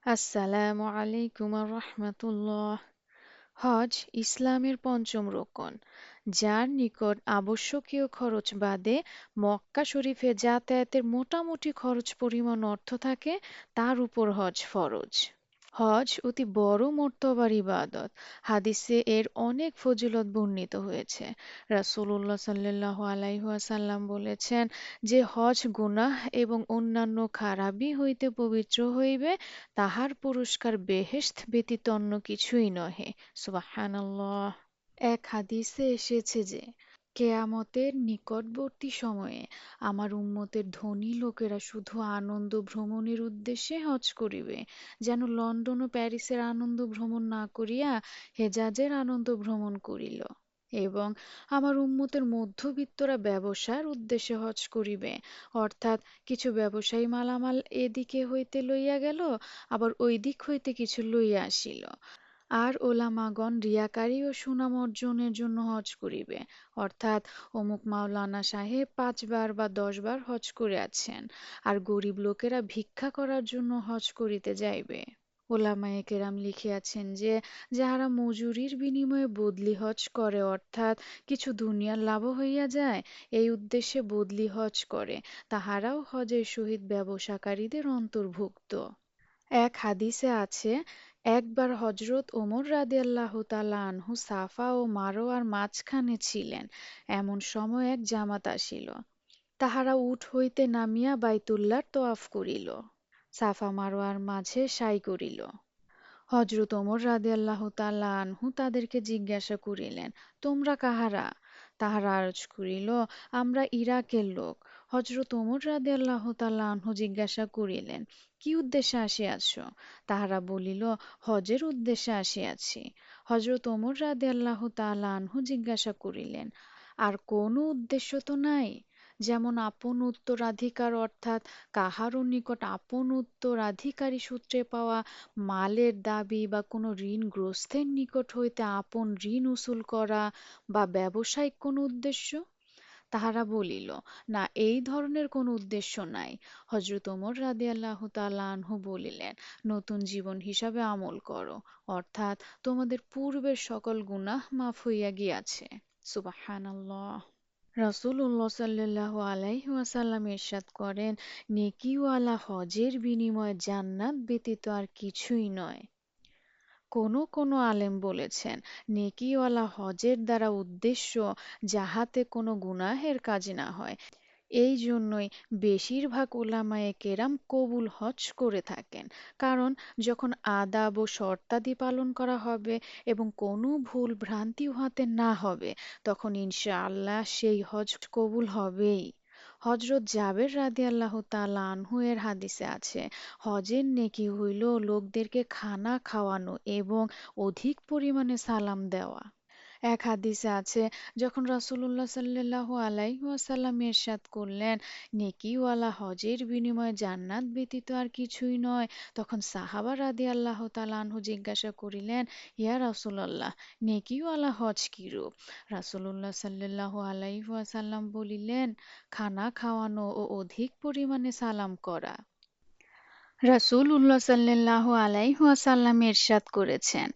আসসালামু আলাইকুম রহমতুল্লাহ। হজ ইসলামের পঞ্চম রোকন, যার নিকট আবশ্যকীয় খরচ বাদে মক্কা শরীফে যাতায়াতের মোটামুটি খরচ পরিমাণ অর্থ থাকে, তার উপর হজ ফরজ। হজ অতি বড় মর্তবার ইবাদত। হাদিসে এর অনেক ফজিলত বর্ণিত হয়েছে। রাসূলুল্লাহ সাল্লাল্লাহু আলাইহি ওয়াসাল্লাম বলেছেন যে হজ গুনাহ এবং অন্যান্য খারাপি হইতে পবিত্র হইবে, তাহার পুরস্কার বেহেশত ব্যতীত অন্য কিছুই নহে। সুবহানাল্লাহ। এক হাদিসে এসেছে যে কেয়ামতের নিকটবর্তী সময়ে আমার উম্মতের ধনী লোকেরা শুধু আনন্দ ভ্রমণের উদ্দেশ্যে হজ করিবে, যেন লন্ডন ও প্যারিসের আনন্দ ভ্রমণ না করিয়া হেজাজের আনন্দ ভ্রমণ করিল। এবং আমার উম্মতের মধ্যবিত্তরা ব্যবসার উদ্দেশ্যে হজ করিবে, অর্থাৎ কিছু ব্যবসায়ী মালামাল এদিকে হইতে লইয়া গেল, আবার ওই দিক হইতে কিছু লইয়া আসিল। আর ওলামাগণ রিয়াকারী ও সুনাম অর্জনের জন্য হজ করিবে, অর্থাৎ অমুক মাওলানা সাহেব 5 বার বা 10 বার হজ করিয়াছেন, আর গরিব লোকেরা ভিক্ষা করার জন্য হজ করিতে যাইবে। ওলামায়ে কেরাম লিখিয়াছেন যে যাহারা মজুরির বিনিময়ে বদলি হজ করে, অর্থাৎ কিছু দুনিয়ার লাভ হইয়া যায়, এই উদ্দেশ্যে বদলি হজ করে, তাহারাও হজের সহিত ব্যবসাকারীদের অন্তর্ভুক্ত। এক হাদিসে আছে, একবার হজরত ওমর রাদিয়াল্লাহু তাআলা আনহু সাফা ও মারওয়ার মাঝখানে ছিলেন। এমন সময় এক জামাত আসিল। তাহারা উট হইতে নামিয়া বাইতুল্লাহর তওয়াফ করিল, সাফা মারওয়ার মাঝে সাই করিল। হযরত ওমর রাদিয়াল্লাহু তাআলা আনহু তাদেরকে জিজ্ঞাসা করিলেন, তোমরা কাহারা? তাহারা আরজ করিল, আমরা ইরাকের লোক। হযরত ওমর রাদিয়াল্লাহু তাআলা আনহু জিজ্ঞাসা করিলেন, কি উদ্দেশ্যে আসিয়াছ? তাহারা বলিল, হজের উদ্দেশ্যে আসিয়াছি। হযরত ওমর রাদিয়াল্লাহু তাআলা আনহু জিজ্ঞাসা করিলেন, আর কোনো উদ্দেশ্য তো নাই? যেমন আপন উত্তরাধিকার, অর্থাৎ কাহারও নিকট আপন উত্তরাধিকারী সূত্রে পাওয়া মালের দাবি, বা কোনো ঋণগ্রস্তের নিকট হইতে আপন ঋণ উসুল করা, বা ব্যবসায়িক কোনো উদ্দেশ্য? তাহারা বলিল, না, এই ধরনের কোনো উদ্দেশ্য নাই। হযরত ওমর রাদিয়াল্লাহু তাআলা আনহু বলিলেন, নতুন জীবন হিসাবে আমল করো, অর্থাৎ তোমাদের পূর্বের সকল গুনাহ মাফ হইয়া গিয়াছে। সুবহানাল্লাহ। রাসূলুল্লাহ সাল্লাল্লাহু আলাইহি ওয়াসাল্লাম ইরশাদ করেন, নেকিওয়ালা হজের বিনিময়ে জান্নাত ব্যতীত আর কিছুই নয়। কোনো আলেম বলেছেন, নেকিওয়ালা হজের দ্বারা উদ্দেশ্য যাহাতে কোনো গুনাহের কাজ না হয়। এই জন্যই বেশিরভাগ উলামায়ে কেরাম কবুল হজ করে থাকেন। কারণ যখন আদাব ও শর্তাদি পালন করা হবে এবং কোনো ভুল ভ্রান্তি উহাতে না হবে, তখন ইনশাআল্লাহ সেই হজ কবুল হবেই। হযরত জাবের রাদিয়াল্লাহু তাআলা আনহু এর হাদিসে আছে, হজের নেকি হইল লোকদেরকে খানা খাওয়ানো এবং অধিক পরিমাণে সালাম দেওয়া। এক হাদিসে আছে, যখন রাসূলুল্লাহ সাল্লাল্লাহু আলাইহি ওয়াসাল্লাম ইরশাদ করলেন, নেকিওয়ালা হজের বিনিময়ে জান্নাত ব্যতীত আর কিছুই নয়, তখন সাহাবা রাদিয়াল্লাহু তাআলা আনহু জিজ্ঞাসা করিলেন, ইয়া রাসূলুল্লাহ, নেকিওয়ালা হজ কিরূপ? রাসূলুল্লাহ সাল্লাল্লাহু আলাইহি ওয়াসাল্লাম বলিলেন, খানা খাওয়ানো ও অধিক পরিমাণে সালাম করা। রাসূলুল্লাহ সাল্লাল্লাহু আলাইহি ওয়াসাল্লাম ইরশাদ করেছেন,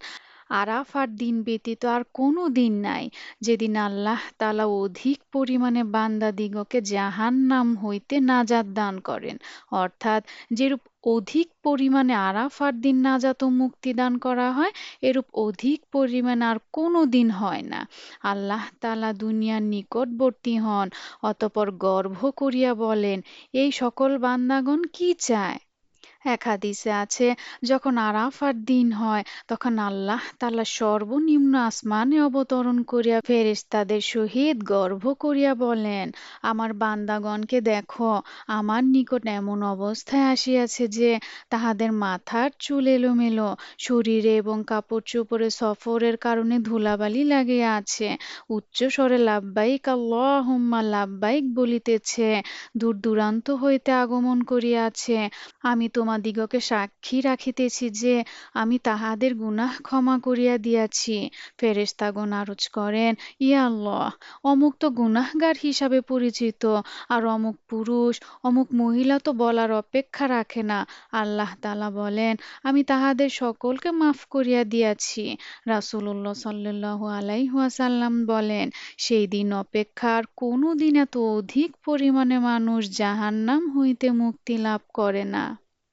আরাফার দিন ব্যতীত আর কোনো দিন নাই যেদিন আল্লাহ তাআলা অধিক পরিমাণে বান্দাদিগকে জাহান্নাম হইতে নাজাত দান করেন, অর্থাৎ যেরূপ অধিক পরিমাণে আরাফার দিন নাজাত ও মুক্তি দান করা হয়, এরূপ অধিক পরিমাণে আর কোনো দিন হয় না। আল্লাহ তাআলা দুনিয়ার নিকটবর্তী হন, অতঃপর গর্ব করিয়া বলেন, এই সকল বান্দাগণ কি চায়? এক হাদিসে আছে, যখন আরাফার দিন হয়, তখন আল্লাহ তাআলা সর্বনিম্ন আসমানে অবতরণ করিয়া ফেরেশতাদের সহিত গর্ব করিয়া বলেন, আমার বান্দাগণকে দেখো, আমার নিকট এমন অবস্থায় আসিয়াছে যে তাহাদের মাথার চুল এলোমেলো, শরীরে এবং কাপড় চোপড়ে সফরের কারণে ধুলাবালি লাগিয়া আছে, উচ্চ স্বরে লাব্বাইক আল্লাহুম্মা লাব্বাইক বলিতেছে, দূর দূরান্ত হইতে আগমন করিয়াছে। আমি তোমাদের তোমাদিগকে সাক্ষী রাখিতেছি যে আমি তাহাদের গুনাহ ক্ষমা করিয়া দিয়াছি। ফেরেশতাগণ আরজ করেন, ইয়া আল্লাহ, অমুক তো গুনাহগার হিসাবে পরিচিত, আর অমুক পুরুষ অমুক মহিলা তো বলার অপেক্ষা রাখে না। আল্লাহ তাআলা বলেন, আমি তাহাদের সকলকে মাফ করিয়া দিয়াছি। রাসূলুল্লাহ সাল্লাল্লাহু আলাইহি ওয়াসাল্লাম বলেন, সেই দিন অপেক্ষা আর কোনো দিন এত অধিক পরিমাণে মানুষ জাহান্নাম হইতে মুক্তি লাভ করে না।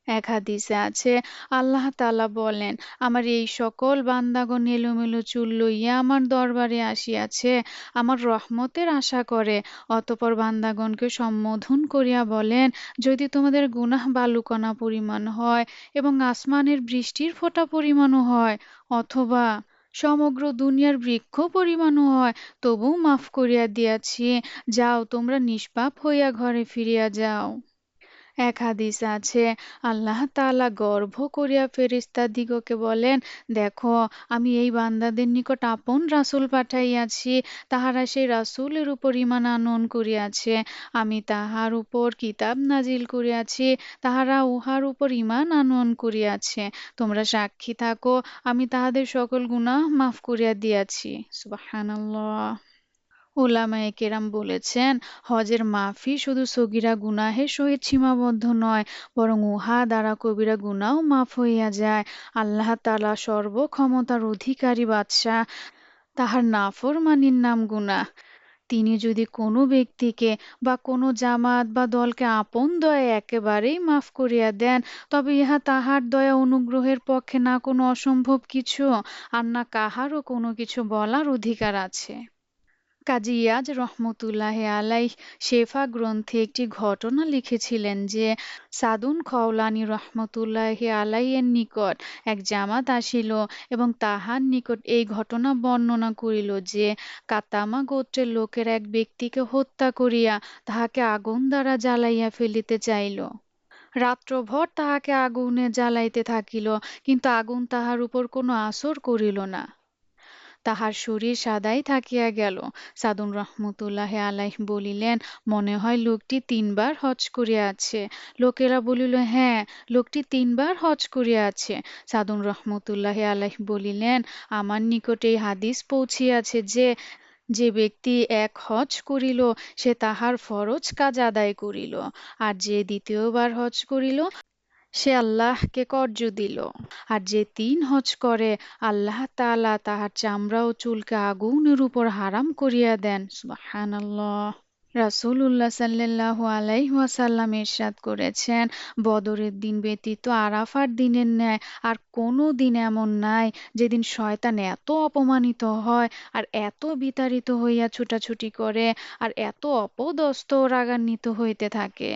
এক হাদিসে আছে, আল্লাহ তাআলা বলেন, আমার এই সকল বান্দাগণ এলোমেলো চুল লইয়া আমার দরবারে আসিয়াছে, আমার রহমতের আশা করে। অতঃপর বান্দাগণকে সম্বোধন করিয়া বলেন, যদি তোমাদের গুনাহ বালুকণা পরিমাণ হয় এবং আসমানের বৃষ্টির ফোঁটা পরিমাণও হয়, অথবা সমগ্র দুনিয়ার বৃক্ষ পরিমাণও হয়, তবুও মাফ করিয়া দিয়াছি। যাও, তোমরা নিষ্পাপ হইয়া ঘরে ফিরিয়া যাও। এক হাদিসে আছে, আল্লাহ তাআলা গর্ব করিয়া ফেরেশতাদিগকে বলেন, দেখো, আমি এই বান্দাদের নিকট আপন রাসূল পাঠাইয়াছি, তাহারা সেই রাসূলের উপর ঈমান আনয়ন করিয়াছে। আমি তাহার উপর কিতাব নাজিল করিয়াছি, তাহারা উহার উপর ঈমান আনয়ন করিয়াছে। তোমরা সাক্ষী থাকো, আমি তাহাদের সকল গুনাহ মাফ করিয়া দিয়াছি। সুবহানাল্লাহ। উলামায়ে কেরাম বলেছেন, হজের মাফি শুধু সগীরা গুনাহের সহিত সীমাবদ্ধ নয়, বরং উহা দ্বারা কবিরা গুনাহও মাফ হইয়া যায়। আল্লাহ তাআলা সর্বক্ষমতার অধিকারী বাদশাহ, তাহার নাফরমানির নাম গুনাহ। তিনি যদি কোনো ব্যক্তিকে বা কোনো জামাত বা দলকে আপন দয়ায় একেবারেই মাফ করিয়া দেন, তবে ইহা তাহার দয়া অনুগ্রহের পক্ষে না কোনো অসম্ভব কিছু, আর না কাহারও কোনো কিছু বলার অধিকার আছে। কাজী ইয়াজ রহমতুল্লাহ আলাইহ শেফা গ্রন্থে একটি ঘটনা লিখেছিলেন যে, সাদুন খওলানি রহমতুল্লাহ আলাইয়ের নিকট এক জামাত আসিল এবং তাহার নিকট এই ঘটনা বর্ণনা করিল যে, কাতামা গোত্রের লোকের এক ব্যক্তিকে হত্যা করিয়া তাহাকে আগুন দ্বারা জ্বালাইয়া ফেলিতে চাইল। রাত্রভর তাহাকে আগুনে জ্বালাইতে থাকিল, কিন্তু আগুন তাহার উপর কোনো আসর করিল না। তাহার শরীর সাদাই থাকিয়া গেল। সাদুন রহমতুল্লাহ আলাইহ বলিলেন, মনে হয় লোকটি ৩ বার হজ করিয়াছে। লোকেরা বলিল, হ্যাঁ, লোকটি ৩ বার হজ করিয়াছে। সাদুন রহমতুল্লাহ আলাইহ বলিলেন, আমার নিকট এই হাদিস পৌঁছিয়াছে যে, যে ব্যক্তি এক হজ করিল সে তাহার ফরজ কাজ আদায় করিল, আর যে ২য় বার হজ করিল সে আল্লাহকে কর্জ দিল, আর যে ৩ হজ করে আল্লাহ তাআলা তাহার চামড়া ও চুলকে আগুনের উপর হারাম করিয়া দেন। সুবহানাল্লাহ। রাসূলুল্লাহ সাল্লাল্লাহু আলাইহি ওয়াসাল্লাম ইরশাদ করেছেন, বদরের দিন ব্যতীত আরাফার দিনের ন্যায় আর কোনো দিন এমন নাই যেদিন শয়তান এত অপমানিত হয়, আর এত বিতাড়িত হইয়া ছুটাছুটি করে, আর এত অপদস্থ ও রাগান্বিত হইতে থাকে।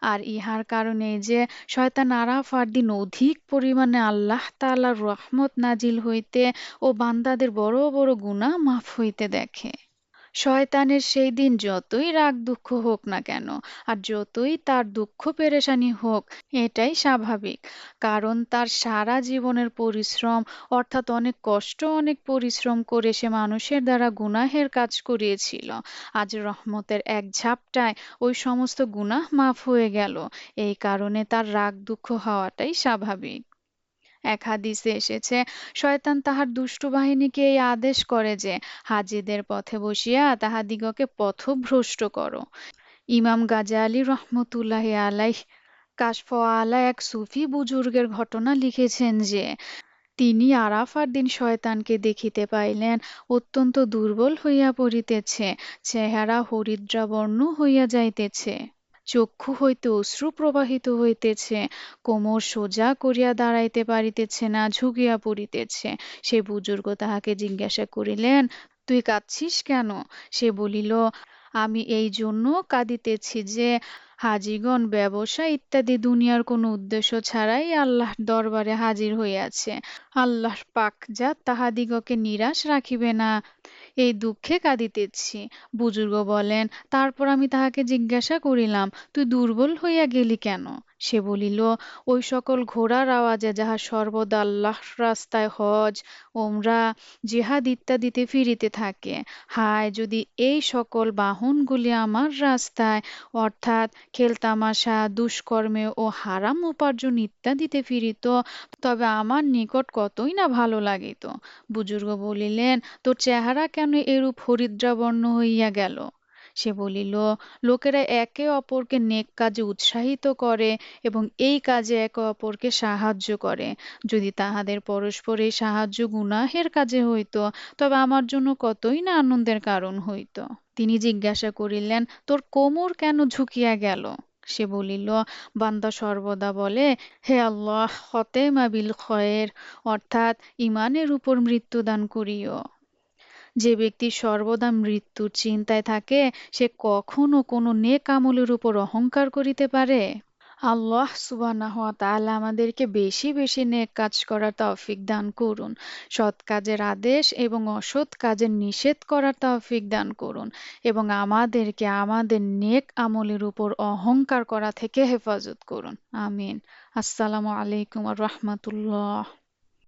আর ইহার কারণে যে শয়তান আরাফার দিন অধিক পরিমাণে আল্লাহ তাআলার রহমত নাজিল হইতে ও বান্দাদের বড় বড় গুনাহ মাফ হইতে দেখে। শয়তানের সেই দিন যতই রাগ দুঃখ হোক না কেন, আর যতই তার দুঃখ পেরেশানি হোক, এটাই স্বাভাবিক। কারণ তার সারা জীবনের পরিশ্রম, অর্থাৎ অনেক কষ্ট অনেক পরিশ্রম করে সে মানুষের দ্বারা গুনাহের কাজ করিয়েছিল। আজ রহমতের এক ঝাপটায় ওই সমস্ত গুনাহ মাফ হয়ে গেল। এই কারণে তার রাগ দুঃখ হওয়াটাই স্বাভাবিক। এক হাদিসে এসেছে, শয়তান তাহার দুষ্টু বাহিনীকে এই আদেশ করে যে, হাজীদের পথে বসিয়া তাহাদিগকে পথভ্রষ্ট করো। ইমাম গাজ্জালী রহমতুল্লাহ আলাইহ কাশফ আলা এক সুফি বুজুর্গের ঘটনা লিখেছেন যে, তিনি আরাফার দিন শয়তানকে দেখিতে পাইলেন, অত্যন্ত দুর্বল হইয়া পড়িতেছে, চেহারা হরিদ্রাবর্ণ হইয়া যাইতেছে, চক্ষু হইতে অশ্রু প্রবাহিত হইতেছে, কোমর সোজা করিয়া দাঁড়াইতে পারিতেছে না, ঝুঁকিয়া পড়িতেছে। সে বুজুর্গ তাহাকে জিজ্ঞাসা করিলেন, তুই কাঁদছিস কেন? সে বলিল, আমি এই জন্য কাঁদিতেছি যে, হাজীগণ ব্যবসা ইত্যাদি দুনিয়ার কোনো উদ্দেশ্য ছাড়াই আল্লাহর দরবারে হাজির হইয়াছে। আল্লাহ পাক যা তাহাদিগকে নিরাশ রাখিবে না, এই দুঃখে কাঁদিতেছি। বুজুর্গ বলেন, তারপর আমি তাহাকে জিজ্ঞাসা করিলাম, তুই দুর্বল হইয়া গেলি কেন? সে বলিল, ওই সকল ঘোড়ার আওয়াজে যাহা সর্বদা আল্লাহর রাস্তায় হজ, ওমরা, জিহাদ ইত্যাদিতে ফিরিতে থাকে। হায়, যদি এই সকল বাহনগুলি আমার রাস্তায় অর্থাৎ খেলতামাশা, দুষ্কর্মে ও হারাম উপার্জন ইত্যাদিতে ফিরিত, তবে আমার নিকট কতই না ভালো লাগিত। বুজুর্গ বলিলেন, তোর চেহারা কেন এরূপ হরিদ্রাবর্ণ হইয়া গেল? সে বলিল, লোকেরা একে অপরকে নেক কাজে উৎসাহিত করে এবং এই কাজে একে অপরকে সাহায্য করে। যদি তাহাদের পরস্পর এই সাহায্য গুনাহের কাজে হইত, তবে আমার জন্য কতই না আনন্দের কারণ হইত। তিনি জিজ্ঞাসা করিলেন, তোর কোমর কেন ঝুঁকিয়া গেল? সে বলিল, বান্দা সর্বদা বলে, হে আল্লাহ, খতেমা বিল খয়ের, অর্থাৎ ইমানের উপর মৃত্যুদান করিও। যে ব্যক্তি সর্বদা মৃত্যুর চিন্তায় থাকে, সে কখনো কোনো নেক আমলের উপর অহংকার করিতে পারে? আল্লাহ সুবহানাহু ওয়া তাআলা আমাদেরকে বেশি বেশি নেক কাজ করার তৌফিক দান করুন। সৎ কাজের আদেশ এবং অসৎ কাজের নিষেধ করার তৌফিক দান করুন এবং আমাদেরকে আমাদের নেক আমলের উপর অহংকার করা থেকে হেফাজত করুন। আমিন। আসসালামু আলাইকুম ওয়া রাহমাতুল্লাহ।